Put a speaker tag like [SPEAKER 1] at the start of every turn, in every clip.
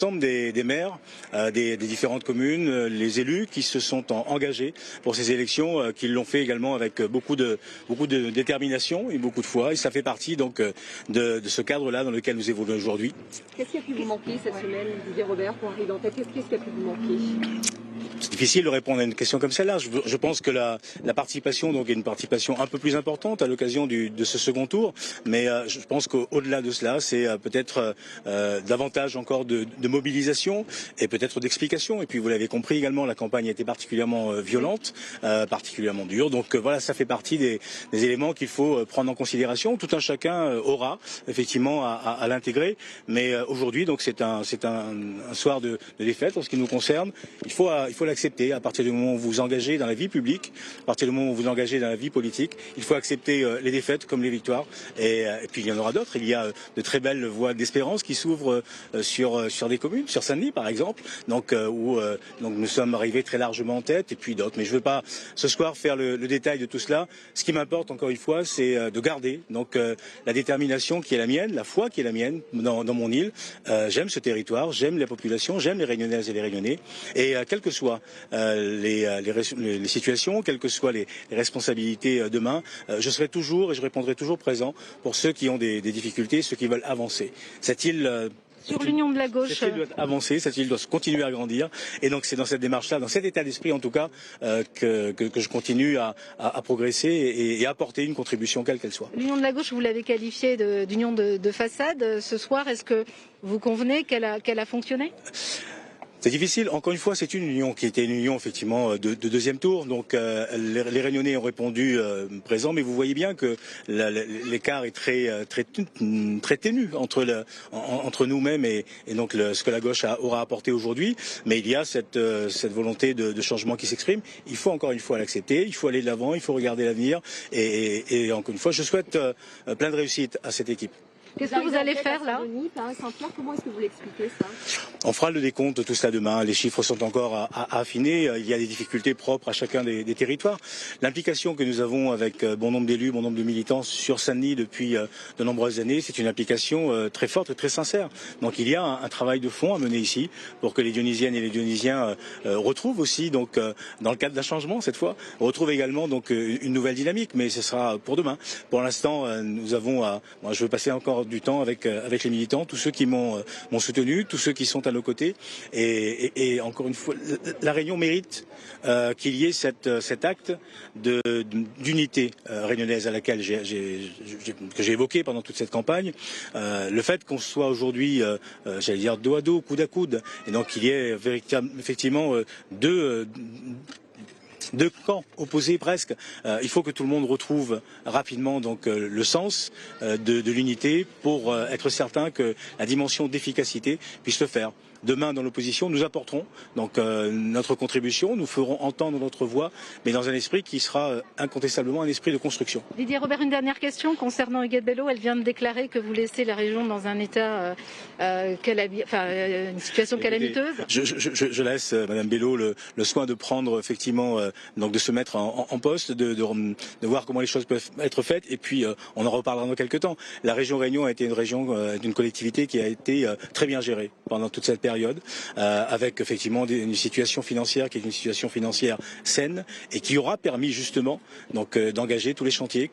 [SPEAKER 1] L'ensemble des maires des différentes communes, les élus qui se sont engagés pour ces élections, qui l'ont fait également avec beaucoup de détermination et beaucoup de foi. Et ça fait partie donc de ce cadre-là dans lequel nous évoluons aujourd'hui.
[SPEAKER 2] Qu'est-ce qui a pu vous manquer cette semaine, Didier Robert, pour arriver en tête? Qu'est-ce qui a pu vous manquer?
[SPEAKER 1] C'est difficile de répondre à une question comme celle-là. Je pense que la participation donc est une participation un peu plus importante à l'occasion de ce second tour, mais je pense qu'au-delà de cela, c'est peut-être davantage encore de mobilisation et peut-être d'explication. Et puis vous l'avez compris également, la campagne a été particulièrement violente, particulièrement dure. Donc voilà, ça fait partie des éléments qu'il faut prendre en considération. Tout un chacun aura effectivement à l'intégrer, mais aujourd'hui donc c'est un soir de défaite en ce qui nous concerne. Il faut l'accepter. À partir du moment où vous vous engagez dans la vie publique, à partir du moment où vous vous engagez dans la vie politique, il faut accepter les défaites comme les victoires. Et puis il y en aura d'autres. Il y a de très belles voies d'espérance qui s'ouvrent sur des communes, sur Saint-Denis par exemple, donc où nous sommes arrivés très largement en tête, et puis d'autres. Mais je ne veux pas ce soir faire le détail de tout cela. Ce qui m'importe encore une fois, c'est de garder donc la détermination qui est la mienne, la foi qui est la mienne dans mon île. J'aime ce territoire, j'aime la population, j'aime les Réunionnaises et les Réunionnais. Et quelles que soient les situations, quelles que soient les responsabilités demain, je serai toujours et je répondrai toujours présent pour ceux qui ont des difficultés, ceux qui veulent avancer. Cette île
[SPEAKER 2] sur l'union de la gauche.
[SPEAKER 1] Cette île doit avancer, cette île doit continuer à grandir. Et donc c'est dans cette démarche-là, dans cet état d'esprit en tout cas, que je continue à progresser et à apporter une contribution quelle qu'elle soit.
[SPEAKER 2] L'union de la gauche, vous l'avez qualifiée d'union de façade ce soir. Est-ce que vous convenez qu'elle a fonctionné ?
[SPEAKER 1] C'est difficile. Encore une fois, c'est une union qui était une union effectivement de deuxième tour. Donc les Réunionnais ont répondu présent, mais vous voyez bien que l'écart est très ténu entre nous-mêmes et donc ce que la gauche aura apporté aujourd'hui. Mais il y a cette volonté de changement qui s'exprime. Il faut encore une fois l'accepter. Il faut aller de l'avant. Il faut regarder l'avenir. Et encore une fois, je souhaite plein de réussite à cette équipe.
[SPEAKER 2] Qu'est-ce que vous allez faire là? Comment est-ce que vous l'expliquez ça?
[SPEAKER 1] On fera le décompte de tout cela demain. Les chiffres sont encore à affiner. Il y a des difficultés propres à chacun des territoires. L'implication que nous avons avec bon nombre d'élus, bon nombre de militants sur Saint-Denis depuis de nombreuses années, c'est une implication très forte et très sincère. Donc il y a un travail de fond à mener ici pour que les Dionysiennes et les Dionysiens retrouvent aussi, donc dans le cadre d'un changement cette fois, retrouvent également donc une nouvelle dynamique. Mais ce sera pour demain. Pour l'instant, nous avons, moi je veux passer encore du temps avec les militants, tous ceux qui m'ont soutenu, tous ceux qui sont à nos côtés. Et encore une fois, la Réunion mérite qu'il y ait cet acte d'unité réunionnaise à laquelle que j'ai évoqué pendant toute cette campagne. Le fait qu'on soit aujourd'hui, j'allais dire dos à dos, coude à coude, et donc qu'il y ait effectivement deux camps opposés presque. Il faut que tout le monde retrouve rapidement donc le sens de l'unité pour être certain que la dimension d'efficacité puisse se faire. Demain, dans l'opposition, nous apporterons donc notre contribution, nous ferons entendre notre voix, mais dans un esprit qui sera incontestablement un esprit de construction.
[SPEAKER 2] Didier Robert, une dernière question concernant Huguette Bello. Elle vient de déclarer que vous laissez la région dans un état, une situation calamiteuse.
[SPEAKER 1] Je laisse Madame Bello le soin de prendre effectivement, donc de se mettre en poste, de voir comment les choses peuvent être faites, et puis on en reparlera dans quelques temps. La région Réunion a été une région, d'une collectivité qui a été très bien gérée pendant toute cette période, avec effectivement une situation financière qui est une situation financière saine et qui aura permis justement donc d'engager tous les chantiers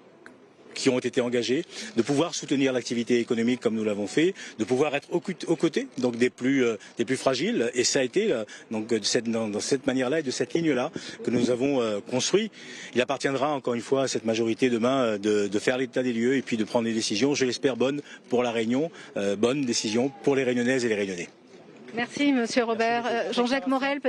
[SPEAKER 1] qui ont été engagés, de pouvoir soutenir l'activité économique comme nous l'avons fait, de pouvoir être aux côtés donc des plus fragiles. Et ça a été donc dans cette manière-là et de cette ligne-là que nous avons construit. Il appartiendra encore une fois à cette majorité demain de faire l'état des lieux et puis de prendre des décisions, je l'espère bonnes pour la Réunion, bonnes décisions pour les Réunionnaises et les Réunionnais.
[SPEAKER 2] Merci Monsieur Robert. Jean-Jacques Morel, peut-être.